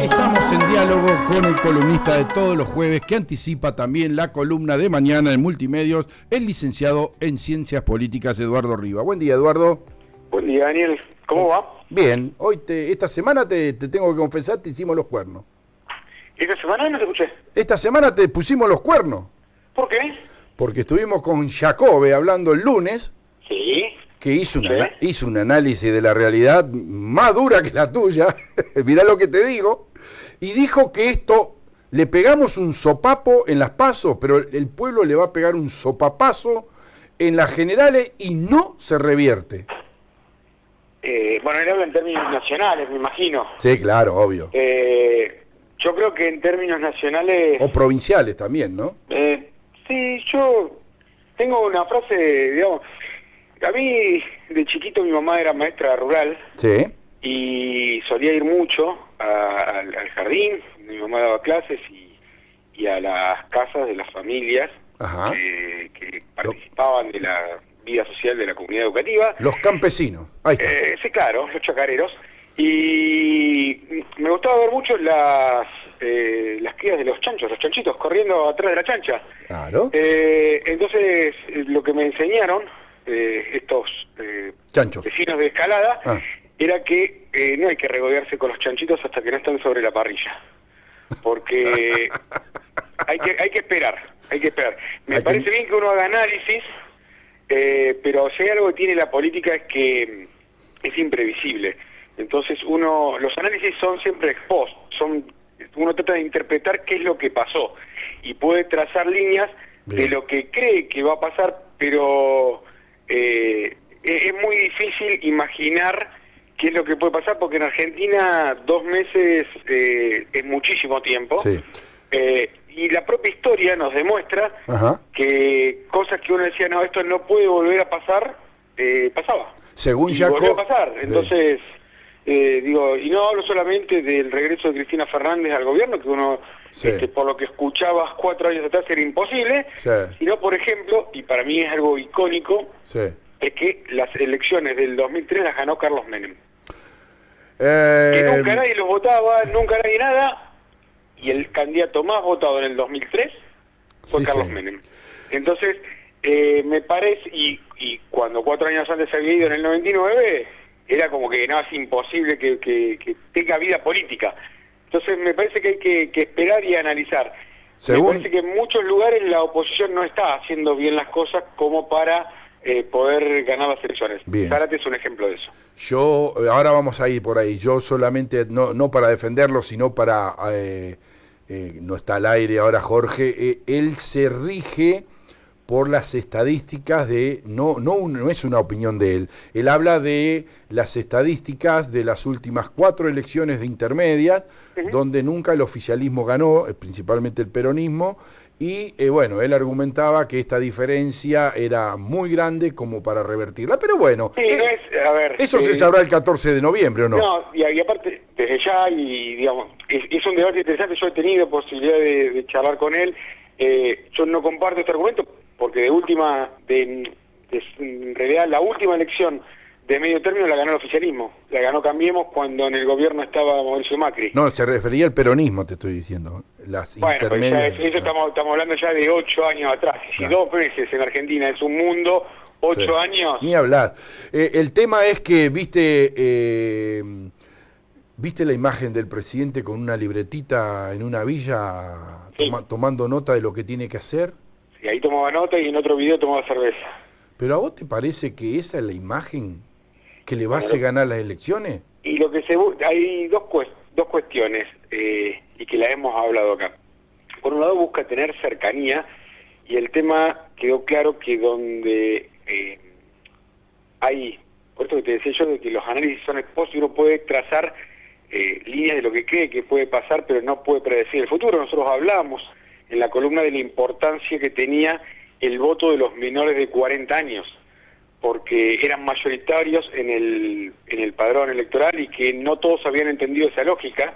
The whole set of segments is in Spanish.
Estamos en diálogo con el columnista de todos los jueves que anticipa también la columna de mañana en Multimedios, el licenciado en Ciencias Políticas Eduardo Riva. Buen día, Eduardo. Buen día, Daniel. ¿Cómo va? Bien, esta semana te tengo que confesar, te hicimos los cuernos. ¿Esta semana no te escuché? Esta semana te pusimos los cuernos. ¿Por qué? Porque estuvimos con Jacobe hablando el lunes, Sí. que hizo un análisis de la realidad más dura que la tuya, mirá lo que te digo, y dijo que esto, le pegamos un sopapo en las PASO, pero el pueblo le va a pegar un sopapazo en las generales y no se revierte. Bueno, él habla en términos nacionales, me imagino. Sí, claro, obvio. Yo creo que en términos nacionales... O provinciales también, ¿no? Sí, yo tengo una frase, digamos... A mí, de chiquito, mi mamá era maestra rural. Sí. Y solía ir mucho al jardín. Mi mamá daba clases y a las casas de las familias que participaban de la vida social de la comunidad educativa. Los campesinos. Ahí está. Sí, claro, los chacareros. Y me gustaba ver mucho las crías de los chanchitos corriendo atrás de la chancha. Claro. Entonces, lo que me enseñaron estos chanchos, vecinos de Escalada, era que no hay que regodearse con los chanchitos hasta que no están sobre la parrilla. Porque hay que esperar. Me parece bien que uno haga análisis, pero si hay algo que tiene la política es que es imprevisible. Entonces los análisis son siempre ex post, uno trata de interpretar qué es lo que pasó y puede trazar líneas de lo que cree que va a pasar, pero es muy difícil imaginar qué es lo que puede pasar, porque en Argentina 2 meses es muchísimo tiempo. Sí. Y la propia historia nos demuestra que cosas que uno decía, no, esto no puede volver a pasar, pasaba. Según volvió a pasar. Entonces, y no hablo solamente del regreso de Cristina Fernández al gobierno, que uno, por lo que escuchabas 4 años atrás era imposible, sino, por ejemplo, y para mí es algo icónico, es que las elecciones del 2003 las ganó Carlos Menem. Que nunca nadie los votaba, nunca nadie nada, y el candidato más votado en el 2003 fue Carlos Menem. Entonces, me parece, y cuando 4 años antes había ido en el 99, era como que no, es imposible que tenga vida política. Entonces me parece que hay que esperar y analizar. Me parece que en muchos lugares la oposición no está haciendo bien las cosas como para poder ganar las elecciones. Zárate es un ejemplo de eso. Yo, ahora vamos a ir por ahí, yo solamente, no para defenderlo, sino para, no está al aire ahora Jorge, él se rige por las estadísticas no es una opinión de él habla de las estadísticas de las últimas 4 elecciones de intermedias, donde nunca el oficialismo ganó, principalmente el peronismo, y bueno, él argumentaba que esta diferencia era muy grande como para revertirla, pero bueno, eso se sabrá el 14 de noviembre, ¿o no? No, y aparte, desde ya, y digamos, es un debate interesante, yo he tenido posibilidad de charlar con él, yo no comparto este argumento, porque de última, en realidad la última elección de medio término la ganó el oficialismo, la ganó Cambiemos cuando en el gobierno estaba Mauricio Macri. No, se refería al peronismo, te estoy diciendo. Intermedias. Pues eso estamos hablando ya de 8 años atrás. Si 2 veces en Argentina es un mundo, 8 años... Ni hablar. El tema es que, ¿viste la imagen del presidente con una libretita en una villa tomando nota de lo que tiene que hacer? Sí, ahí tomaba nota y en otro video tomaba cerveza. ¿Pero a vos te parece que esa es la imagen que le va a hacer ganar las elecciones? Y lo que hay dos cuestiones y que las hemos hablado acá. Por un lado busca tener cercanía y el tema quedó claro que donde hay, por esto que te decía yo, de que los análisis son ex post y uno puede trazar líneas de lo que cree que puede pasar, pero no puede predecir el futuro. Nosotros hablamos en la columna de la importancia que tenía el voto de los menores de 40 años, porque eran mayoritarios en el padrón electoral y que no todos habían entendido esa lógica,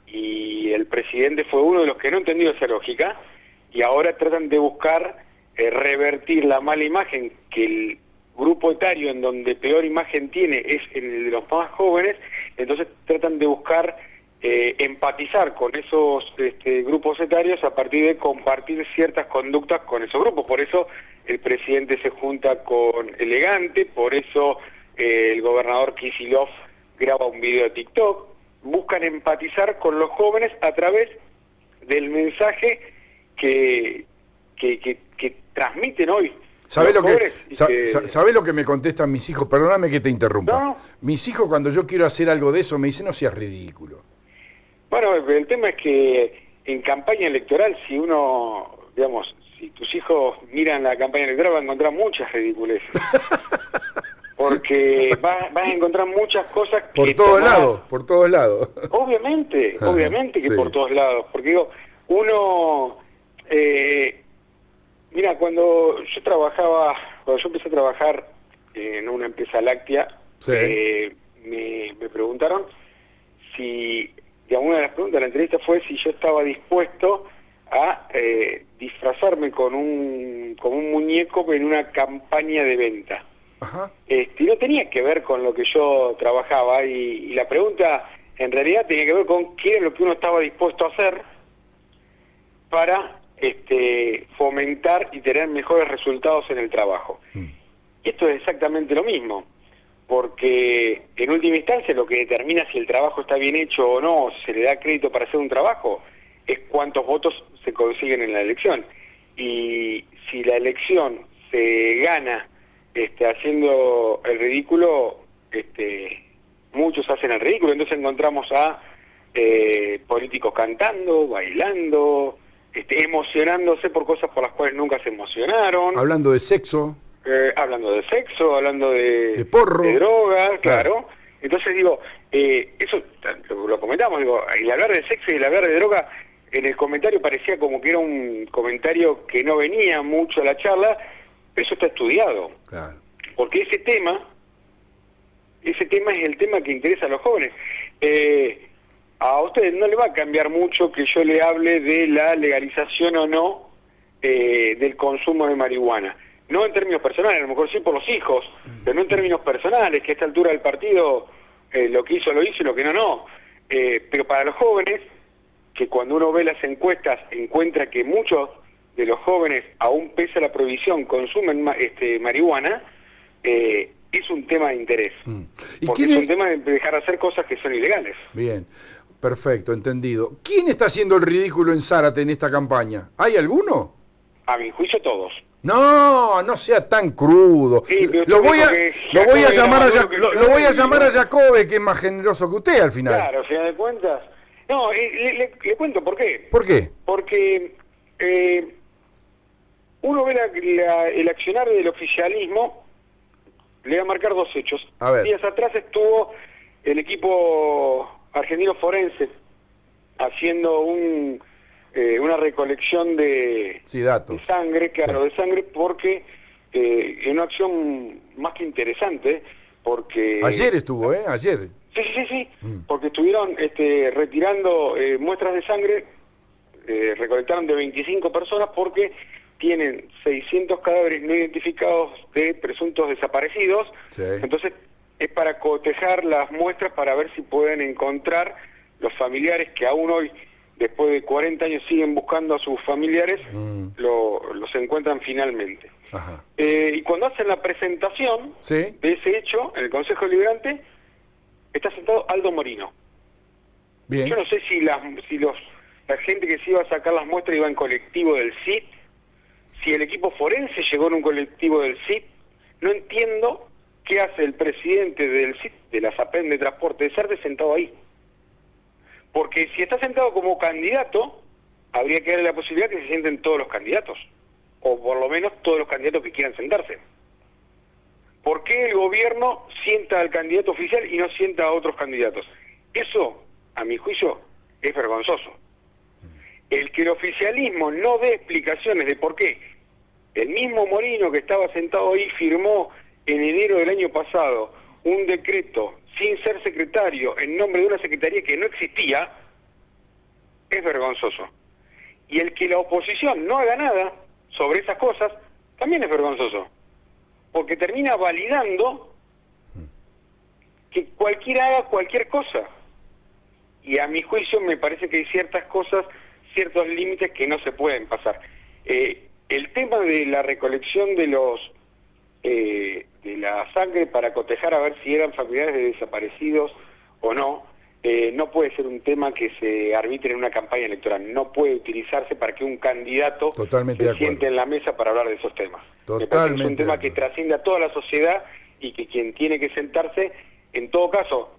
y el presidente fue uno de los que no entendió esa lógica, y ahora tratan de buscar revertir la mala imagen que grupo etario en donde peor imagen tiene es en el de los más jóvenes, entonces tratan de buscar empatizar con esos grupos etarios a partir de compartir ciertas conductas con esos grupos. Por eso el presidente se junta con Elegante, por eso el gobernador Kicillof graba un video de TikTok. Buscan empatizar con los jóvenes a través del mensaje que transmiten hoy. ¿Sabés lo que me contestan mis hijos? Perdóname que te interrumpa. No. Mis hijos, cuando yo quiero hacer algo de eso, me dicen, no seas ridículo. Bueno, el tema es que en campaña electoral, si uno, digamos, si tus hijos miran la campaña electoral, van a encontrar muchas ridiculeces. Porque vas a encontrar muchas cosas que... Por todos lados. Obviamente que sí. Por todos lados. Porque digo, uno... mira, cuando yo empecé a trabajar en una empresa láctea, sí. Me preguntaron si... una de las preguntas de la entrevista fue si yo estaba dispuesto a disfrazarme con un muñeco en una campaña de venta. Ajá. No tenía que ver con lo que yo trabajaba y la pregunta en realidad tenía que ver con qué era lo que uno estaba dispuesto a hacer para fomentar y tener mejores resultados en el trabajo. Y esto es exactamente lo mismo, porque en última instancia lo que determina si el trabajo está bien hecho o no, si se le da crédito para hacer un trabajo, es cuántos votos se consiguen en la elección. Y si la elección se gana haciendo el ridículo, muchos hacen el ridículo, entonces encontramos a políticos cantando, bailando, emocionándose por cosas por las cuales nunca se emocionaron. Hablando de sexo. Hablando de porro, de drogas, claro. Entonces digo, eso lo comentamos, digo, el hablar de sexo y el hablar de droga, en el comentario parecía como que era un comentario que no venía mucho a la charla, pero eso está estudiado. Claro. Porque ese tema es el tema que interesa a los jóvenes. A ustedes no le va a cambiar mucho que yo le hable de la legalización o no del consumo de marihuana. No en términos personales, a lo mejor sí por los hijos, pero no en términos personales, que a esta altura del partido lo que hizo lo hizo y lo que no. Pero para los jóvenes, que cuando uno ve las encuestas encuentra que muchos de los jóvenes, aún pese a la prohibición, consumen marihuana, es un tema de interés. Porque es un tema de dejar de hacer cosas que son ilegales. Bien, perfecto, entendido. ¿Quién está haciendo el ridículo en Zárate en esta campaña? ¿Hay alguno? A mi juicio todos. No sea tan crudo. Sí, lo voy a llamar a Jacobe, que es más generoso que usted al final. Claro, al final de cuentas. No, le cuento por qué. ¿Por qué? Porque uno ve el accionar del oficialismo, le va a marcar dos hechos. Días atrás estuvo el equipo argentino forense haciendo una recolección de sangre, de sangre, porque es una acción más que interesante, porque... Ayer estuvo, Ayer. Sí, porque estuvieron retirando muestras de sangre, recolectaron de 25 personas porque tienen 600 cadáveres no identificados de presuntos desaparecidos, entonces es para cotejar las muestras para ver si pueden encontrar los familiares que aún hoy, después de 40 años, siguen buscando a sus familiares, los encuentran finalmente. Ajá. Y cuando hacen la presentación de ese hecho, en el Consejo Deliberante, está sentado Aldo Morino. Bien. Yo no sé si la gente que se iba a sacar las muestras iba en colectivo del CIT, si el equipo forense llegó en un colectivo del CIT, no entiendo qué hace el presidente del CIT, de la SAPEM de Transporte de Zárate, sentado ahí. Porque si está sentado como candidato, habría que darle la posibilidad que se sienten todos los candidatos, o por lo menos todos los candidatos que quieran sentarse. ¿Por qué el gobierno sienta al candidato oficial y no sienta a otros candidatos? Eso, a mi juicio, es vergonzoso. El que el oficialismo no dé explicaciones de por qué el mismo Morino que estaba sentado ahí firmó en enero del año pasado un decreto sin ser secretario en nombre de una secretaría que no existía, es vergonzoso. Y el que la oposición no haga nada sobre esas cosas, también es vergonzoso. porque termina validando que cualquiera haga cualquier cosa. Y a mi juicio me parece que hay ciertas cosas, ciertos límites que no se pueden pasar. El tema de la recolección de la sangre para cotejar a ver si eran familiares de desaparecidos o no, no puede ser un tema que se arbitre en una campaña electoral. No puede utilizarse para que un candidato se siente en la mesa para hablar de esos temas. Me parece que es un tema que trasciende a toda la sociedad y que quien tiene que sentarse, en todo caso,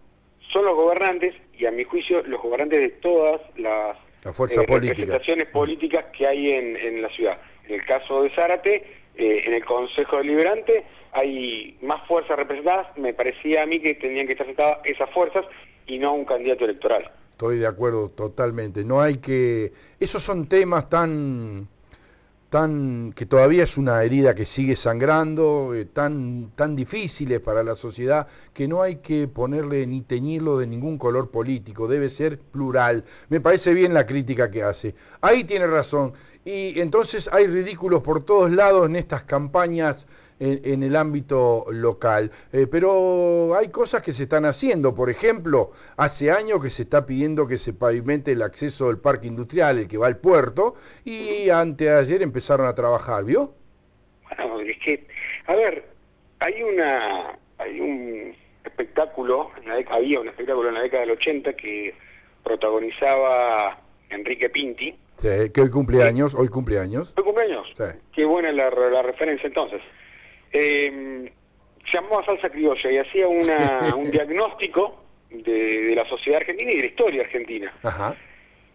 son los gobernantes, y a mi juicio los gobernantes de todas las representaciones políticas que hay en la ciudad. En el caso de Zárate, en el Consejo Deliberante hay más fuerzas representadas. Me parecía a mí que tendrían que estar sentadas esas fuerzas y no un candidato electoral. Estoy de acuerdo totalmente. No hay que... Esos son temas tan que todavía es una herida que sigue sangrando, tan difíciles para la sociedad, que no hay que ponerle ni teñirlo de ningún color político, debe ser plural. Me parece bien la crítica que hace. Ahí tiene razón. Y entonces hay ridículos por todos lados en estas campañas en el ámbito local. Pero hay cosas que se están haciendo. Por ejemplo, hace años que se está pidiendo que se pavimente el acceso del parque industrial, el que va al puerto, y anteayer empezaron a trabajar, ¿vio? Bueno, es que, a ver, hay un espectáculo, había un espectáculo en la década del 80 que protagonizaba Enrique Pinti. Sí, que hoy cumpleaños. ¿Hoy cumpleaños? Sí. Qué buena la referencia entonces. Se llamaba Salsa Criolla y hacía un diagnóstico de la sociedad argentina y de la historia argentina. Ajá.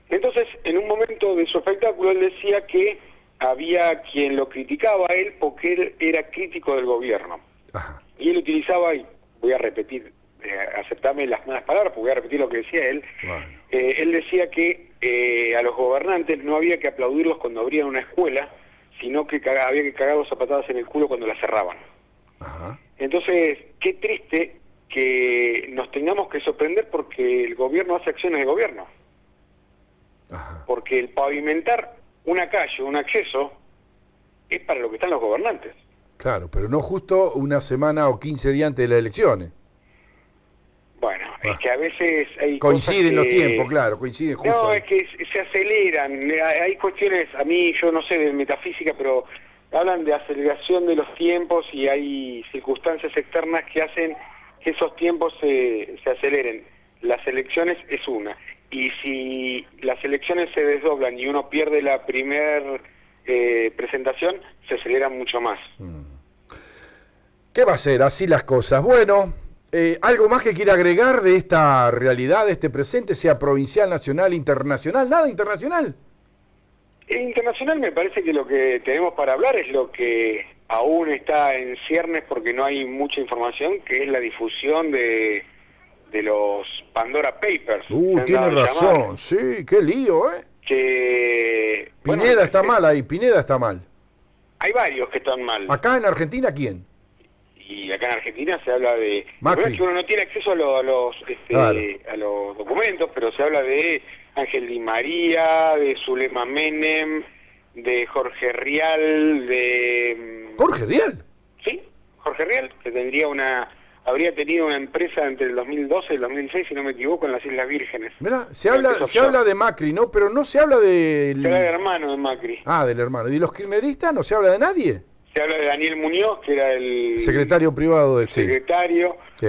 Entonces, en un momento de su espectáculo, él decía que había quien lo criticaba a él porque él era crítico del gobierno. Ajá. Y él utilizaba, y voy a repetir, aceptame las malas palabras, porque voy a repetir lo que decía él. Bueno. Él decía que a los gobernantes no había que aplaudirlos cuando abrían una escuela, sino que había que cagarlos a patadas en el culo cuando la cerraban. Ajá. Entonces, qué triste que nos tengamos que sorprender porque el gobierno hace acciones de gobierno. Ajá. Porque el pavimentar una calle, un acceso, es para lo que están los gobernantes. Claro, pero no justo una semana o 15 días antes de las elecciones. Bueno, es que a veces hay coinciden cosas que... los tiempos, claro, coinciden justo. No, ahí. es que se aceleran. Hay cuestiones, a mí, yo no sé de metafísica, pero hablan de aceleración de los tiempos y hay circunstancias externas que hacen que esos tiempos se aceleren. Las elecciones es una. Y si las elecciones se desdoblan y uno pierde la primer presentación, se aceleran mucho más. ¿Qué va a ser? Así las cosas. Bueno, ¿algo más que quiera agregar de esta realidad, de este presente, sea provincial, nacional, internacional? ¿Nada internacional? Internacional me parece que lo que tenemos para hablar es lo que aún está en ciernes porque no hay mucha información, que es la difusión de los Pandora Papers. Tiene razón, sí, qué lío, ¿eh? Que Pineda está mal ahí, Pineda está mal. Hay varios que están mal. ¿Acá en Argentina quién? Y acá en Argentina se habla de... Macri. La verdad es que uno no tiene acceso a los documentos, pero se habla de Ángel Di María, de Zulema Menem, de Jorge Rial, de... ¿Jorge Rial? Sí, Jorge Rial, que habría tenido una empresa entre el 2012 y el 2006, si no me equivoco, en las Islas Vírgenes. Mirá, se habla de Macri, ¿no? Pero no se habla de... Se habla del hermano de Macri. Ah, del hermano. ¿Y los kirchneristas no se habla de nadie? Se habla de Daniel Muñoz, que era el... secretario privado del... Secretario. Sí.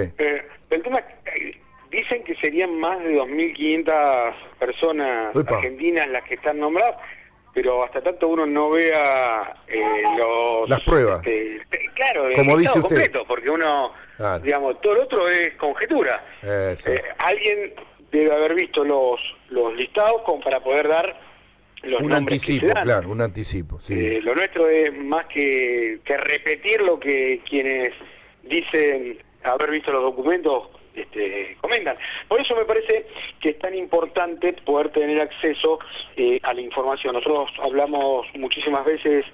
El tema es que dicen que serían más de 2.500 personas argentinas las que están nombradas, pero hasta tanto uno no vea las pruebas. Claro, como dice usted. Completo, porque uno, digamos, todo lo otro es conjetura. Alguien debe haber visto los listados como para poder dar los un nombres anticipo, que se dan. Claro, un anticipo. Sí. Lo nuestro es más que repetir lo que quienes dicen haber visto los documentos comentan. Por eso me parece que es tan importante poder tener acceso a la información. Nosotros hablamos muchísimas veces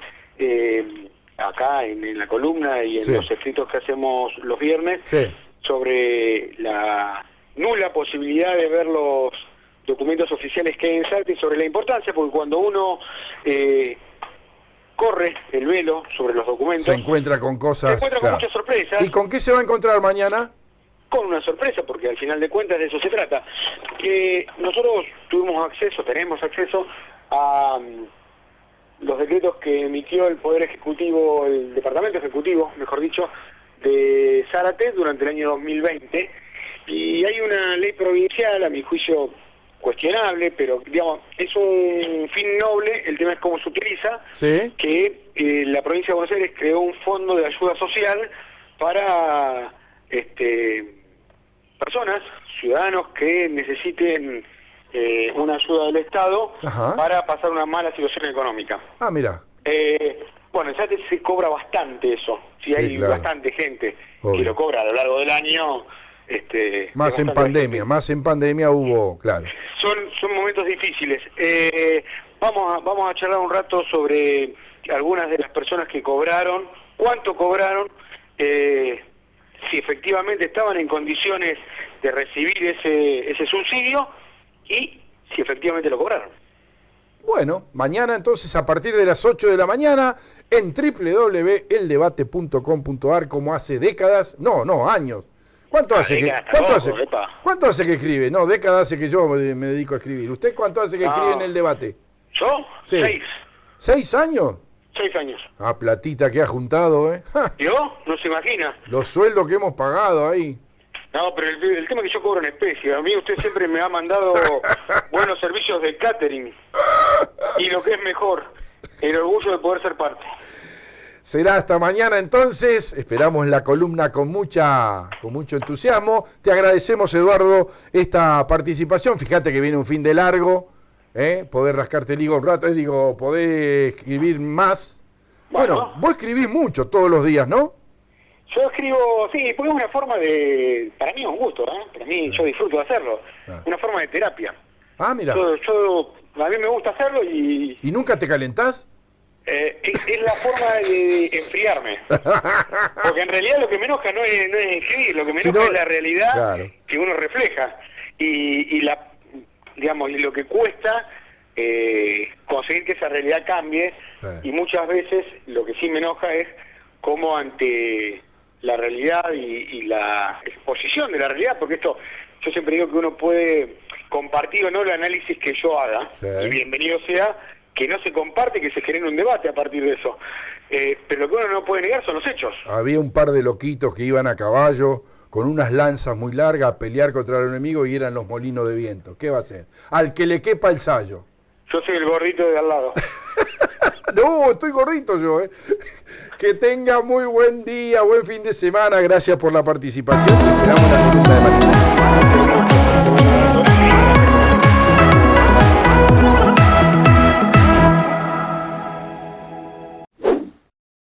acá en la columna y en los escritos que hacemos los viernes sobre la nula posibilidad de ver los documentos oficiales que hay en Salta y sobre la importancia, porque cuando uno corre el velo sobre los documentos. Se encuentra con cosas. Se encuentra con muchas sorpresas. ¿Y con qué se va a encontrar mañana? Con una sorpresa, porque al final de cuentas de eso se trata. Nosotros tenemos acceso a los decretos que emitió el Poder Ejecutivo, el Departamento Ejecutivo, mejor dicho, de Zárate durante el año 2020. Y hay una ley provincial, a mi juicio cuestionable, pero digamos, es un fin noble, el tema es cómo se utiliza, ¿sí? Que la provincia de Buenos Aires creó un fondo de ayuda social para personas, ciudadanos que necesiten una ayuda del Estado. Ajá. Para pasar una mala situación económica. Ah, mira. Bueno, ya se cobra bastante eso, sí, hay claro, bastante gente obvio, que lo cobra a lo largo del año. Más en pandemia hubo, claro. Son momentos difíciles. Vamos a charlar un rato sobre algunas de las personas que cobraron, cuánto cobraron, si efectivamente estaban en condiciones de recibir ese subsidio y si efectivamente lo cobraron. Bueno, mañana entonces a partir de las 8 de la mañana en www.eldebate.com.ar, como hace décadas, años. ¿Cuánto hace que escribe? No, décadas hace que yo me dedico a escribir. ¿Usted cuánto hace que escribe en El Debate? ¿Yo? Sí. 6. ¿6 años? 6 años. Ah, platita que ha juntado, ¿eh? ¿Yo? No se imagina. Los sueldos que hemos pagado ahí. No, pero el tema es que yo cobro en especie. A mí usted siempre me ha mandado buenos servicios de catering. Y lo que es mejor, el orgullo de poder ser parte. Será hasta mañana entonces, esperamos la columna con mucho entusiasmo. Te agradecemos, Eduardo, esta participación. Fíjate que viene un fin de largo, poder rascarte el higo un rato, poder escribir más. Bueno, vos escribís mucho todos los días, ¿no? Yo escribo, sí, porque es una forma para mí es un gusto, para mí yo disfruto de hacerlo, una forma de terapia. Ah, mira. A mí me gusta hacerlo y... ¿Y nunca te calentás? Es la forma de enfriarme. Porque en realidad lo que me enoja no es escribir, lo que me enoja es la realidad que uno refleja. Y lo que cuesta conseguir que esa realidad cambie. Y muchas veces lo que sí me enoja es cómo ante la realidad y la exposición de la realidad, porque esto, yo siempre digo que uno puede compartir o no el análisis que yo haga, y bienvenido sea que no se comparte, que se genere un debate a partir de eso. Pero lo que uno no puede negar son los hechos. Había un par de loquitos que iban a caballo con unas lanzas muy largas a pelear contra el enemigo y eran los molinos de viento. ¿Qué va a hacer? Al que le quepa el sayo. Yo soy el gordito de al lado. No, estoy gordito yo, Que tenga muy buen día, buen fin de semana. Gracias por la participación y esperamos la columna de mañana.